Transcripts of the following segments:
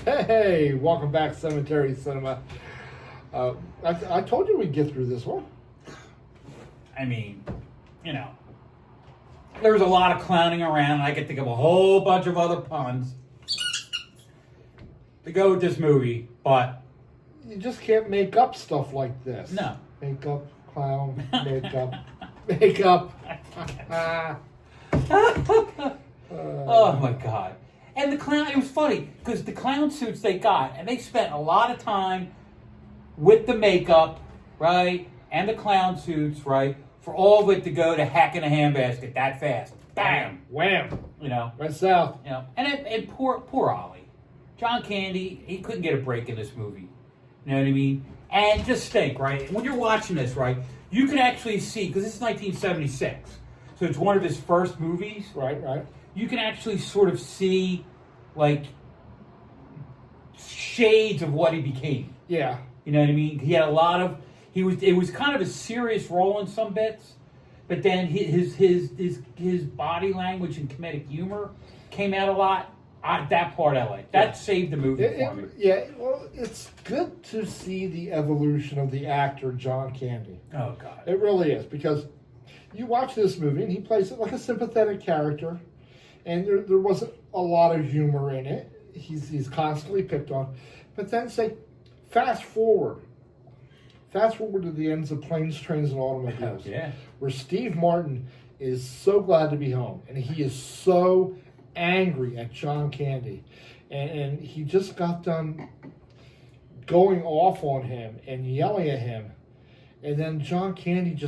Hey, welcome back, Cemetery Cinema. I told you we'd get through this one. I mean, there was a lot of clowning around. And I could think of a whole bunch of other puns to go with this movie, but You just can't make up stuff like this. no. Makeup, clown, makeup, makeup. Oh my God. And the clown, it was funny because the clown suits they got, and they spent a lot of time with the makeup, right? And the clown suits, right? For all of it to go to heck in a handbasket that fast. Bam! Wham! Went south. And poor Ollie. John Candy, he couldn't get a break in this movie. You know what I mean? And just think, right? When you're watching this, right, you can actually see, because this is 1976, so it's one of his first movies. Right. You can actually sort of see, like, shades of what he became. Yeah. You know what I mean? He had a lot of, it was kind of a serious role in some bits, but then his body language and comedic humor came out a lot. That part I like. That saved the movie for me. Yeah, well, it's good to see the evolution of the actor John Candy. Oh, God. It really is, because you watch this movie and he plays it like a sympathetic character, and there wasn't a lot of humor in it. He's constantly picked on. But then say, fast forward to the ends of Planes, Trains, and Automobiles. Yeah. Where Steve Martin is so glad to be home, and he is so angry at John Candy, and he just got done going off on him and yelling at him, and then John Candy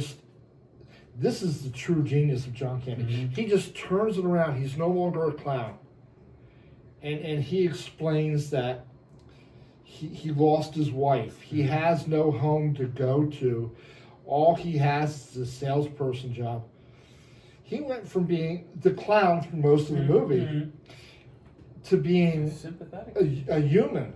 this is the true genius of John Candy. Mm-hmm. He just turns it around. He's no longer a clown, and he explains that he lost his wife. He has no home to go to. All he has is a salesperson job. He went from being the clown for most of the movie to being sympathetic, a human.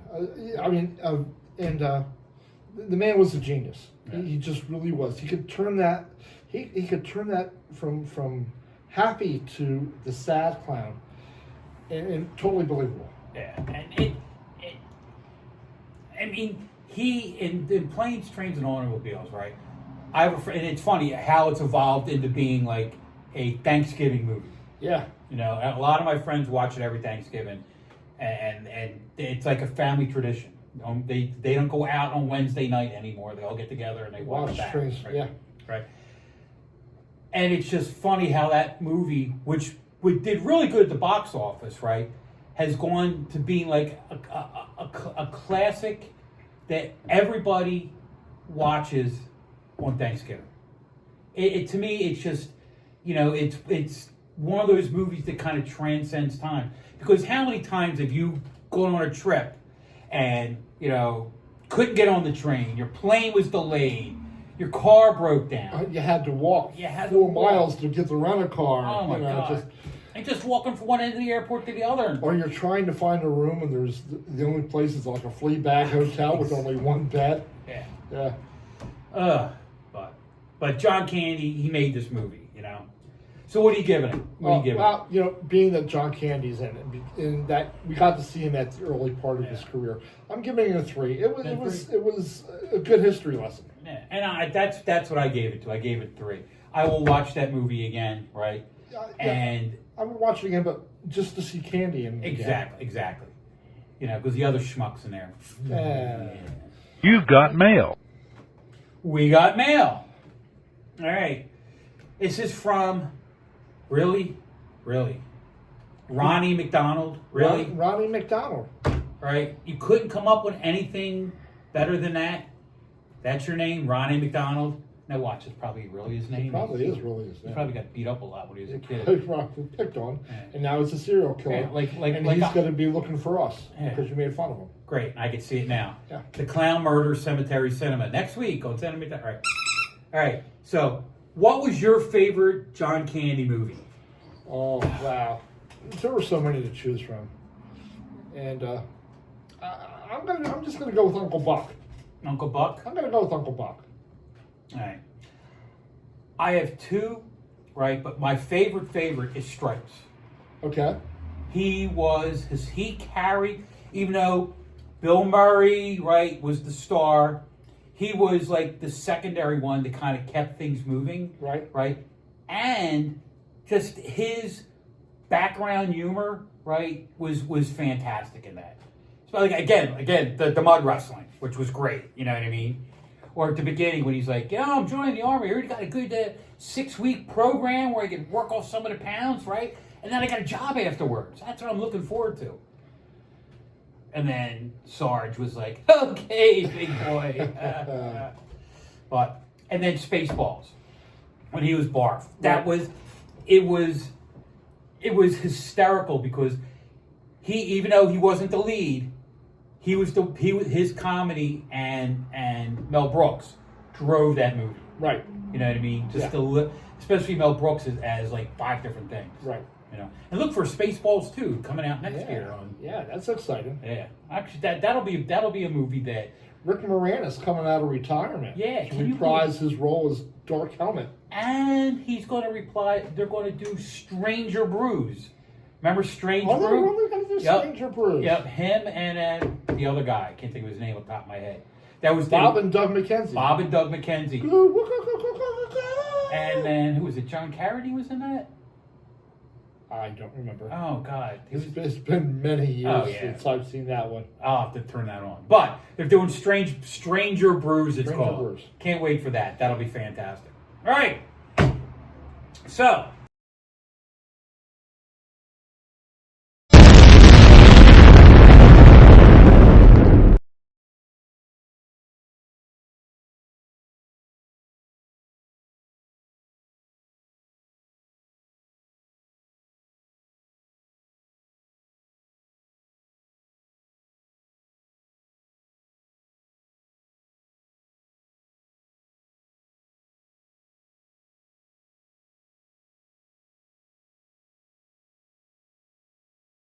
The man was a genius. Yeah. He just really was. He could turn that. He could turn that from happy to the sad clown, and totally believable. Yeah, and he in Planes, Trains, and Automobiles, right? I have a friend, and it's funny how it's evolved into being like a Thanksgiving movie. Yeah. A lot of my friends watch it every Thanksgiving, and it's like a family tradition. They don't go out on Wednesday night anymore. They all get together and they watch that. Trains, right? Yeah. Right. And it's just funny how that movie, which did really good at the box office, right, has gone to being like a classic that everybody watches on Thanksgiving. To me, it's just, it's one of those movies that kind of transcends time. Because how many times have you gone on a trip and, couldn't get on the train, your plane was delayed, your car broke down. You had to walk 4 miles to get the rental-car. Oh, my God. And just walking from one end of the airport to the other. Or you're trying to find a room and there's the only place is like a flea bag hotel with only one bed. Yeah. Yeah. But John Candy, he made this movie, So what are you giving it? Being that John Candy's in it, and that we got to see him at the early part of his career, I'm giving it a 3. It was a good history lesson. Yeah, and that's what I gave it to. I gave it 3. I will watch that movie again, right? And I would watch it again, but just to see Candy in exactly, because the other schmucks in there. You've got mail. We got mail. All right. This is from Really? Ronnie McDonald? Really? Ronnie McDonald. Right? You couldn't come up with anything better than that? That's your name, Ronnie McDonald? Now watch, it's probably really his name. It probably is really his name. He probably got beat up a lot when he was a kid. Picked on, and now he's a serial killer. Yeah, and he's going to be looking for us because you made fun of him. Great, I can see it now. Yeah. The Clown Murder Cemetery Cinema. Next week on Cemetery. All right, so what was your favorite John Candy movie? Oh, wow. There were so many to choose from. And I'm just going to go with Uncle Buck. Uncle Buck? I'm going to go with Uncle Buck. All right. I have 2, right? But my favorite is Stripes. Okay. He even though Bill Murray, right, was the star, he was like the secondary one that kind of kept things moving. Right. And just his background humor, right, was fantastic in that. So like again, the mud wrestling, which was great. You know what I mean? Or at the beginning when he's like, "Yeah, I'm joining the army. I already got a good 6-week program where I can work off some of the pounds, right? And then I got a job afterwards. That's what I'm looking forward to." And then Sarge was like, "Okay, big boy." And then Spaceballs, when he was Barf, it was hysterical because even though he wasn't the lead, his comedy and Mel Brooks drove that movie. Right. You know what I mean? Especially Mel Brooks as like 5 different things. Right. You know, and look for Spaceballs 2 coming out next year. Yeah, that's exciting. Yeah, actually, that'll be a movie that Rick Moranis coming out of retirement. Yeah, to reprise his role as Dark Helmet. And he's going to reply. They're going to do Stranger Brews. Remember Strange Brew? They're really going to do Stranger Brews. Yep, him and the other guy. I can't think of his name off the top of my head. That was Bob and Doug McKenzie. And then who was it? John Carradine was in that? I don't remember. Oh God, It's been many years since I've seen that one. I'll have to turn that on. But they're doing Stranger Brews. It's called. Can't wait for that. That'll be fantastic. All right. So